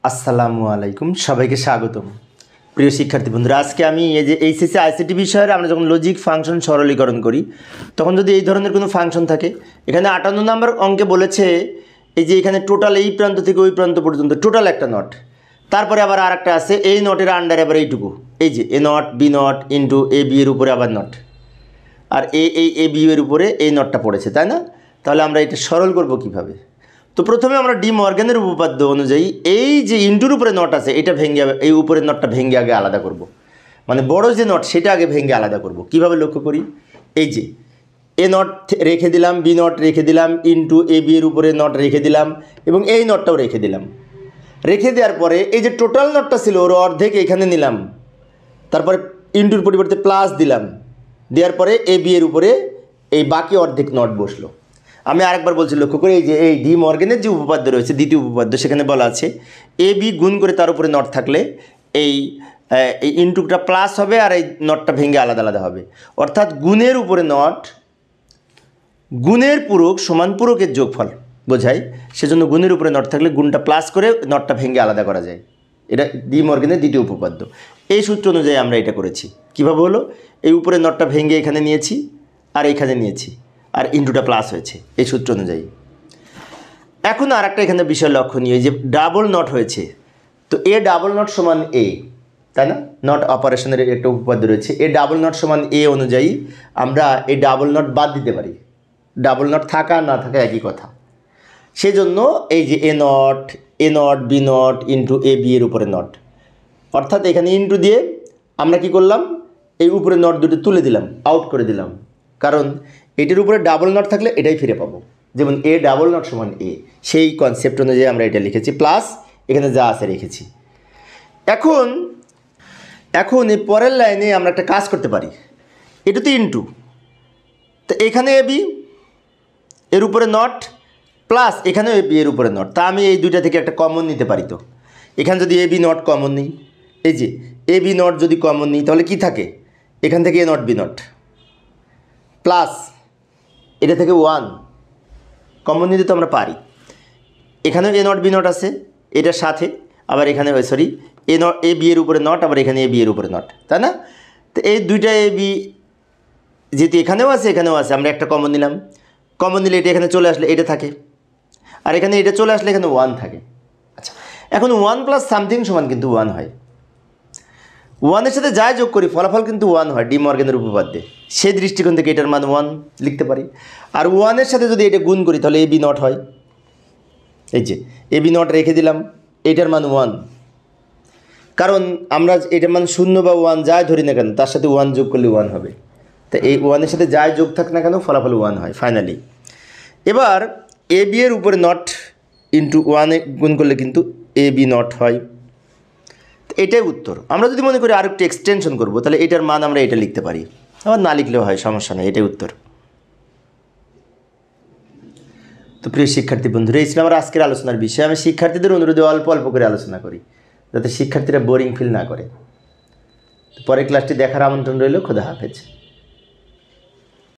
আসসালামু আলাইকুম, সবাইকে স্বাগতম। প্রিয় শিক্ষার্থী বন্ধুরা, আজকে আমি এই যে এইচএসসি আইসিটি বিষয়ের আমরা যখন লজিক ফাংশন সরলীকরণ করি তখন যদি এই ধরনের কোনো ফাংশন থাকে, এখানে 58 নম্বর অঙ্কে বলেছে এই যে এখানে টোটাল এই প্রান্ত থেকে ওই প্রান্ত পর্যন্ত টোটাল একটা নট, তারপরে আবার আর একটা আছে এই নটের আন্ডারে আবার এইটুকু, এই যে A not B not into A B এর উপরে আবার নট, আর এ বি এর উপরে এই নটটা পড়েছে, তাই না? তাহলে আমরা এটা সরল করব কিভাবে? তো প্রথমে আমরা ডি মর্গ্যানের উপপাদ্য অনুযায়ী এই যে ইন্টুর উপরে নট আছে এটা ভেঙে, এই উপরের নটটা ভেঙে আগে আলাদা করব। মানে বড় যে নট সেটা আগে ভেঙে আলাদা করব। কিভাবে লক্ষ্য করি, এই যে এ নট রেখে দিলাম, বি নট রেখে দিলাম, ইন্টু এ বি এর উপরে নট রেখে দিলাম এবং এই নটটাও রেখে দিলাম। রেখে দেওয়ার পরে এই যে টোটাল নটটা ছিল ওর অর্ধেক এখানে নিলাম, তারপরে ইন্টুর পরিবর্তে প্লাস দিলাম, দেওয়ার পরে এ বি এর উপরে এই বাকি অর্ধেক নট বসলো। আমি আরেকবার বলছি, লক্ষ্য করে এই যে এই ডি মর্গ্যানের যে উপপাদ্য রয়েছে, দ্বিতীয় উপপাদ্য, সেখানে বলা আছে এ বি গুণ করে তার উপরে নট থাকলে এই ইনটুটা প্লাস হবে আর এই নটটা ভেঙে আলাদা আলাদা হবে। অর্থাৎ গুণের উপরে নট, গুণের পূরক সমান পূরকের যোগফল বোঝায়, সেজন্য গুণের উপরে নট থাকলে গুণটা প্লাস করে নটটা ভেঙে আলাদা করা যায়। এটা ডি মর্গ্যানের দ্বিতীয় উপপাদ্য। এই সূত্র অনুযায়ী আমরা এটা করেছি। কীভাবে হলো, এই উপরে নটটা ভেঙে এখানে নিয়েছি আর এখানে নিয়েছি আর ইন্টুটা প্লাস হয়েছে এই সূত্র অনুযায়ী। এখন আর একটা এখানে বিষয় লক্ষণীয়, যে ডাবল নট হয়েছে, তো এ ডাবল নট সমান এ, তাই না? নট অপারেশনের একটা উপপাদ্য রয়েছে, এ ডাবল নট সমান এ অনুযায়ী আমরা এই ডাবল নট বাদ দিতে পারি। ডাবল নট থাকা না থাকা একই কথা। সেজন্য এই যে A not B not into A B এর উপরে নট, অর্থাৎ এখানে ইন্টু দিয়ে আমরা কি করলাম, এই উপরে নট দুটো তুলে দিলাম, আউট করে দিলাম, কারণ এটির উপরে ডাবল নট থাকলে এটাই ফিরে পাবো। যেমন এ ডাবল নট সমান এ, সেই কনসেপ্ট অনুযায়ী আমরা এটা লিখেছি, প্লাস এখানে যা আছে রেখেছি। এখন এই পরের লাইনে আমরা একটা কাজ করতে পারি, এটাতে ইন্টু, তো এখানে এ বি এর উপরে নট প্লাস এখানেও এ বি এর উপরে নট, তা আমি এই দুইটা থেকে একটা কমন নিতে পারি। তো এখানে যদি এ বি নট কমন নিই, এই যে এ বি নট যদি কমন নিই তাহলে কি থাকে, এখান থেকে এ নট বি নট প্লাস এটা থেকে 1 কমন নিতে তো আমরা পারি। এখানেও এ নট বি নট আছে এটার সাথে, আবার এখানে সরি এ বি এর উপরে নট, আবার এখানে এ বি এর উপরে নট, তাই না? তো এই দুইটা এ বি যেহেতু এখানেও আছে এখানেও আছে, আমরা একটা কমন নিলাম, কমন নিলে এটা এখানে চলে আসলে এটা থাকে, আর এখানে এটা চলে আসলে এখানে 1 থাকে। আচ্ছা, এখন 1 প্লাস সামথিং সমান কিন্তু 1 হয়। 1-এর সাথে যাই যোগ করি ফলাফল কিন্তু 1 হয় ডি মর্গ্যানের উপপাদ্যে। সেই দৃষ্টিকোণ থেকে এটার মান 1 লিখতে পারি। আর 1-এর সাথে যদি এটা গুণ করি তাহলে এ বি নট হয়। এই যে এ বি নট রেখে দিলাম, এটার মান 1, কারণ আমরা এটার মান 0 বা 1 যাই ধরি না কেন তার সাথে 1 যোগ করলে 1 হবে। তো এই 1-এর সাথে যাই যোগ থাক না কেন ফলাফল 1 হয় ফাইনালি। এবার এ বি এর উপরে নট ইন্টু 1-এ গুণ করলে কিন্তু এ বি নট হয়। এটাই উত্তর। আমরা যদি মনে করি আর একটু এক্সটেনশন করবো তাহলে এটার মান আমরা এটা লিখতে পারি, আবার না লিখলেও হয়, সমস্যা নেই, এটাই উত্তর। তো প্রিয় শিক্ষার্থী বন্ধুরা, এই ছিল আমার আজকের আলোচনার বিষয়। আমি শিক্ষার্থীদের অনুরোধে অল্প অল্প করে আলোচনা করি যাতে শিক্ষার্থীরা বোরিং ফিল না করে। পরের ক্লাসটি দেখার আমন্ত্রণ রইল। খোদা হাফেজ।